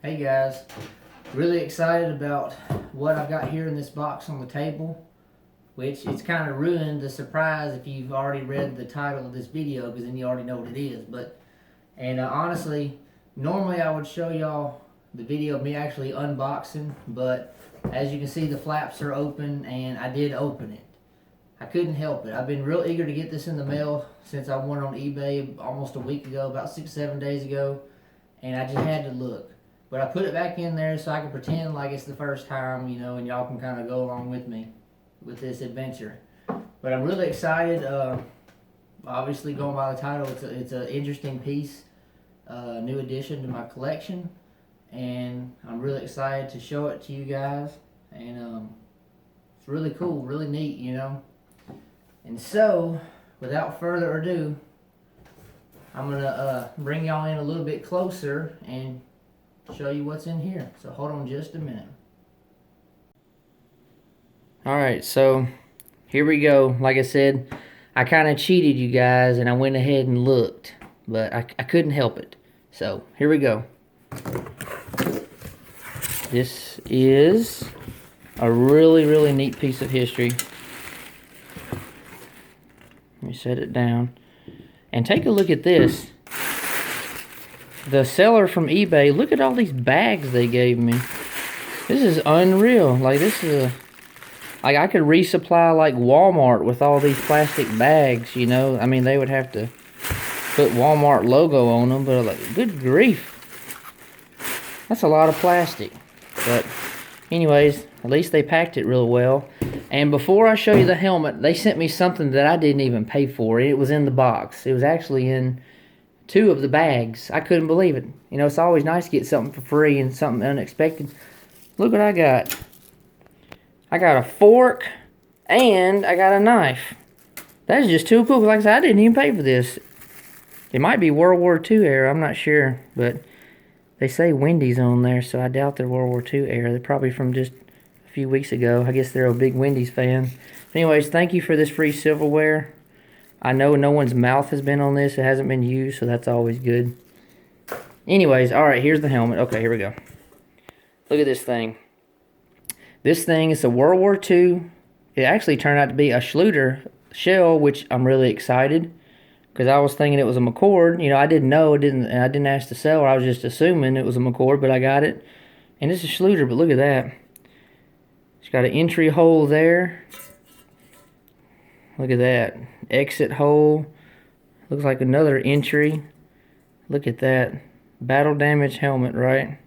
Hey guys, really excited about what I got here in this box on the table, which it's kind of ruined the surprise if you've already read the title of this video, because then you already know what it is. Honestly, normally I would show y'all the video of me actually unboxing, but as you can see, the flaps are open and I did open it. I couldn't help it. I've been real eager to get this in the mail since I went on eBay almost a week ago, about 6-7 days ago, and I just had to look. But I put it back in there so I can pretend like it's the first time, and y'all can kind of go along with me with this adventure. But I'm really excited. Obviously, going by the title, it's an interesting piece, new addition to my collection, and I'm really excited to show it to you guys. And it's really cool, really neat, And so, without further ado, I'm gonna bring y'all in a little bit closer and show you what's in here. So hold on just a minute. Alright, so here we go. Like I said, I kind of cheated you guys and I went ahead and looked, but I couldn't help it. So here we go. This is a really neat piece of history. Let me set it down and take a look at this. The seller from eBay, look at all these bags they gave me. This is unreal. Like, this is like, I could resupply like Walmart with all these plastic bags, I mean, they would have to put Walmart logo on them, but like, good grief. That's a lot of plastic. But anyways, at least they packed it real well. And before I show you the helmet, they sent me something that I didn't even pay for. It was in the box. It was actually in 2 of the bags. I couldn't believe it. It's always nice to get something for free and something unexpected. Look what I got. I got a fork and I got a knife. That's just too cool. Like I said, I didn't even pay for this. It might be World War II era. I'm not sure. But they say Wendy's on there, so I doubt they're World War II era. They're probably from just a few weeks ago. I guess they're a big Wendy's fan. Anyways, thank you for this free silverware. I know no one's mouth has been on this. It hasn't been used, so that's always good. Anyways, alright, here's the helmet. Okay, here we go. Look at this thing. This thing is a World War II. It actually turned out to be a Schluter shell, which I'm really excited. Because I was thinking it was a McCord. I didn't know. I didn't ask the seller. I was just assuming it was a McCord, but I got it. And it's a Schluter, but look at that. It's got an entry hole there. Look at that. Exit hole. Looks like another entry. Look at that. Battle damage helmet, right?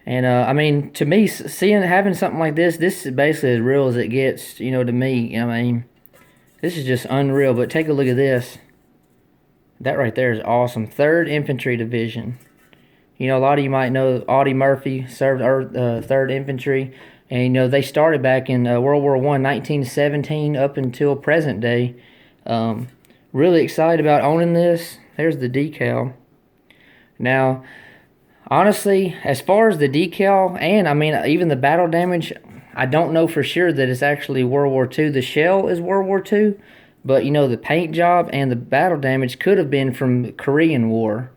And I mean, to me, having something like this is basically as real as it gets, to me. I mean, this is just unreal. But take a look at this. That right there is awesome. 3rd Infantry Division. A lot of you might know Audie Murphy served 3rd Infantry. And, they started back in World War I, 1917, up until present day. Really excited about owning this. There's the decal. Now, honestly, as far as the decal, and, I mean, even the battle damage, I don't know for sure that it's actually World War II. The shell is World War II, but, the paint job and the battle damage could have been from the Korean War,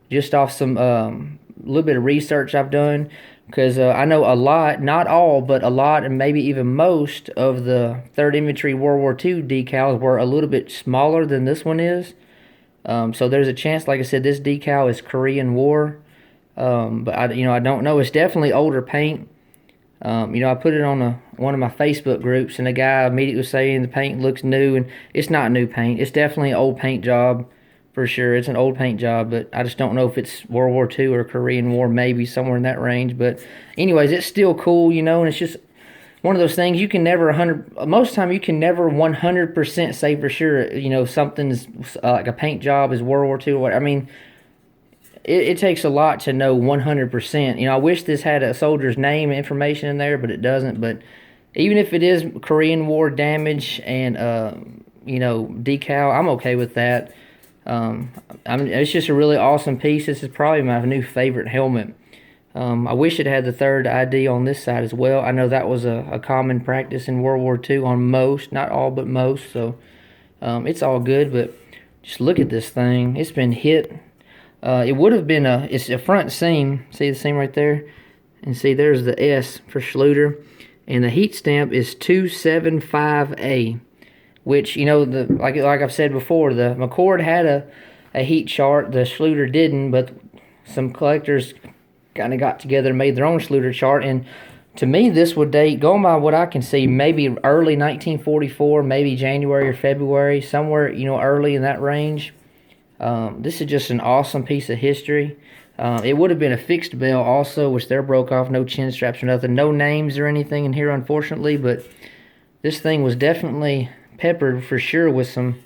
just off some little bit of research I've done. Because I know a lot, not all, but a lot, and maybe even most of the 3rd Infantry World War II decals were a little bit smaller than this one is. So there's a chance, like I said, this decal is Korean War. But I don't know. It's definitely older paint. I put it on one of my Facebook groups, and the guy immediately was saying the paint looks new, and it's not new paint. It's definitely an old paint job. For sure, it's an old paint job, but I just don't know if it's World War II or Korean War, maybe somewhere in that range. But anyways, it's still cool, and it's just one of those things you can never most of the time you can never 100% say for sure, something's like a paint job is World War II or whatever. I mean, it takes a lot to know 100%. I wish this had a soldier's name and information in there, but it doesn't. But even if it is Korean War damage and, decal, I'm okay with that. It's just a really awesome piece. This is probably my new favorite helmet. I wish it had the 3rd ID on this side as well. I know that was a common practice in World War II on most, not all, but most. So it's all good, but just look at this thing. It's been hit It would have been it's a front seam. See the seam right there? And see, there's the S for Schluter. And the heat stamp is 275A, which, you know, like I've said before, the McCord had a heat chart. The Schluter didn't, but some collectors kind of got together and made their own Schluter chart. And to me, this would date, going by what I can see, maybe early 1944, maybe January or February, somewhere, you know, early in that range. This is just an awesome piece of history. It would have been a fixed bell also, which they're broke off, no chin straps or nothing. No names or anything in here, unfortunately, but this thing was definitely peppered for sure with some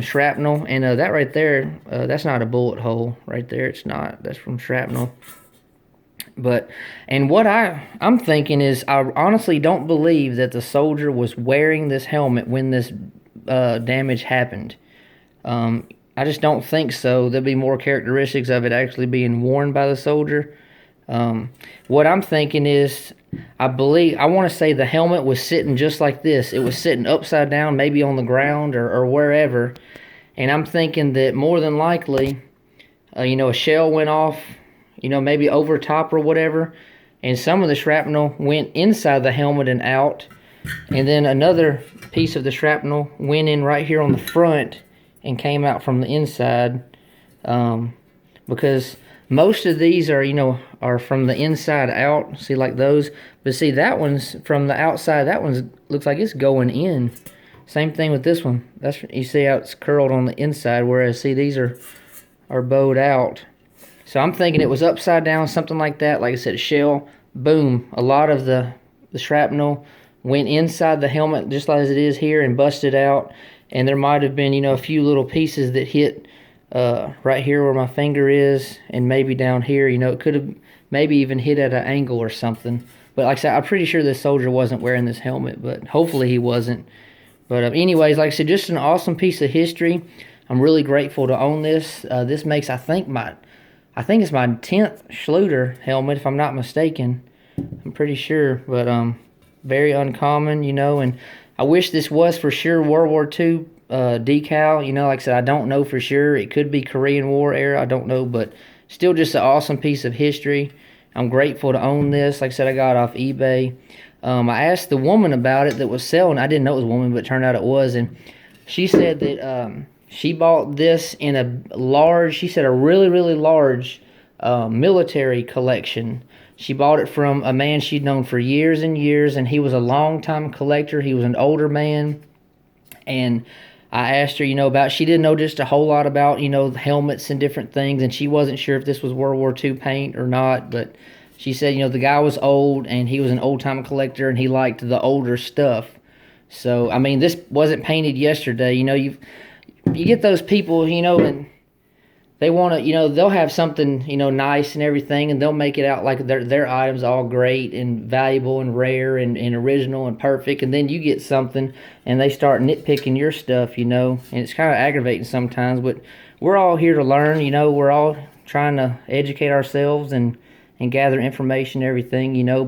shrapnel. And that right there, that's not a bullet hole right there. It's not. That's from shrapnel. But, and what I'm thinking is, I honestly don't believe that the soldier was wearing this helmet when this damage happened. I just don't think so. There'll be more characteristics of it actually being worn by the soldier. What I'm thinking is, I want to say the helmet was sitting just like this. It was sitting upside down, maybe on the ground or wherever. And I'm thinking that more than likely, you know, a shell went off, you know, maybe over top or whatever. And some of the shrapnel went inside the helmet and out. And then another piece of the shrapnel went in right here on the front and came out from the inside, because most of these are, you know, are from the inside out. See, like those, but see, that one's from the outside. That one's looks like it's going in. Same thing with this one. That's, you see how it's curled on the inside, whereas see, these are bowed out. So I'm thinking it was upside down, something like that. Like I said, a shell, boom. A lot of the shrapnel went inside the helmet just as it is here and busted out. And there might have been, you know, a few little pieces that hit right here where my finger is, and maybe down here. You know, it could have maybe even hit at an angle or something. But like I said, I'm pretty sure this soldier wasn't wearing this helmet, but hopefully he wasn't. But anyways, like I said, just an awesome piece of history. I'm really grateful to own this. This makes, I think it's my 10th Schluter helmet, if I'm not mistaken. I'm pretty sure, but very uncommon, you know, and I wish this was for sure World War II decal. You know, like I said, I don't know for sure. It could be Korean War era. I don't know, but still just an awesome piece of history. I'm grateful to own this. Like I said, I got it off eBay. I asked the woman about it that was selling. I didn't know it was a woman, but it turned out it was. And she said that she bought this in a large, she said a really, really large military collection. She bought it from a man she'd known for years and years, and he was a long-time collector. He was an older man, and I asked her, you know, she didn't know just a whole lot about, you know, helmets and different things, and she wasn't sure if this was World War II paint or not, but she said, you know, the guy was old, and he was an old-time collector, and he liked the older stuff. So, I mean, this wasn't painted yesterday. You know, you get those people, you know, and they want to, you know, they'll have something, you know, nice and everything, and they'll make it out like their items all great and valuable and rare and original and perfect, and then you get something and they start nitpicking your stuff, you know, and it's kind of aggravating sometimes, but we're all here to learn, you know, we're all trying to educate ourselves and gather information and everything, you know,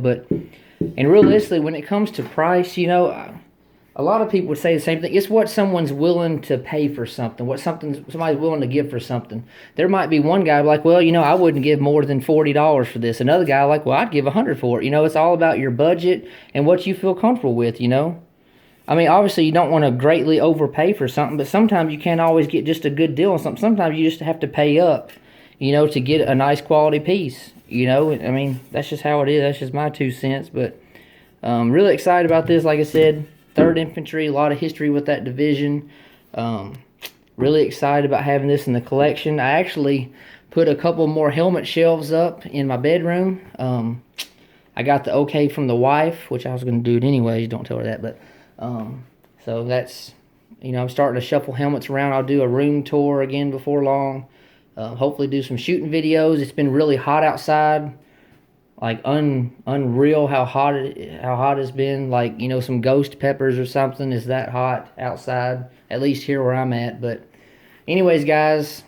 and realistically, when it comes to price, you know, a lot of people would say the same thing. It's what someone's willing to pay for something, what somebody's willing to give for something. There might be one guy like, well, you know, I wouldn't give more than $40 for this. Another guy like, well, I'd give $100 for it. You know, it's all about your budget and what you feel comfortable with, you know. I mean, obviously, you don't want to greatly overpay for something, but sometimes you can't always get just a good deal on something. Sometimes you just have to pay up, you know, to get a nice quality piece, you know. I mean, that's just how it is. That's just my 2 cents, but really excited about this, like I said. 3rd Infantry, a lot of history with that division. Really excited about having this in the collection. I actually put a couple more helmet shelves up in my bedroom. I got the okay from the wife, which I was going to do it anyways. Don't tell her that. But so that's, you know, I'm starting to shuffle helmets around. I'll do a room tour again before long. Hopefully do some shooting videos. It's been really hot outside. Like unreal how hot it's been. Like, you know, some ghost peppers or something is that hot outside, at least here where I'm at. But anyways, guys,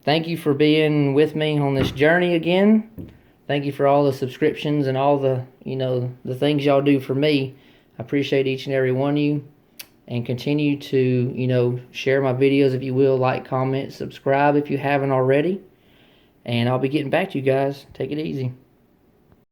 thank you for being with me on this journey again. Thank you for all the subscriptions and all the, you know, the things y'all do for me. I appreciate each and every one of you. and continue to, you know, share my videos if you will, like, comment, subscribe if you haven't already. And I'll be getting back to you guys. Take it easy.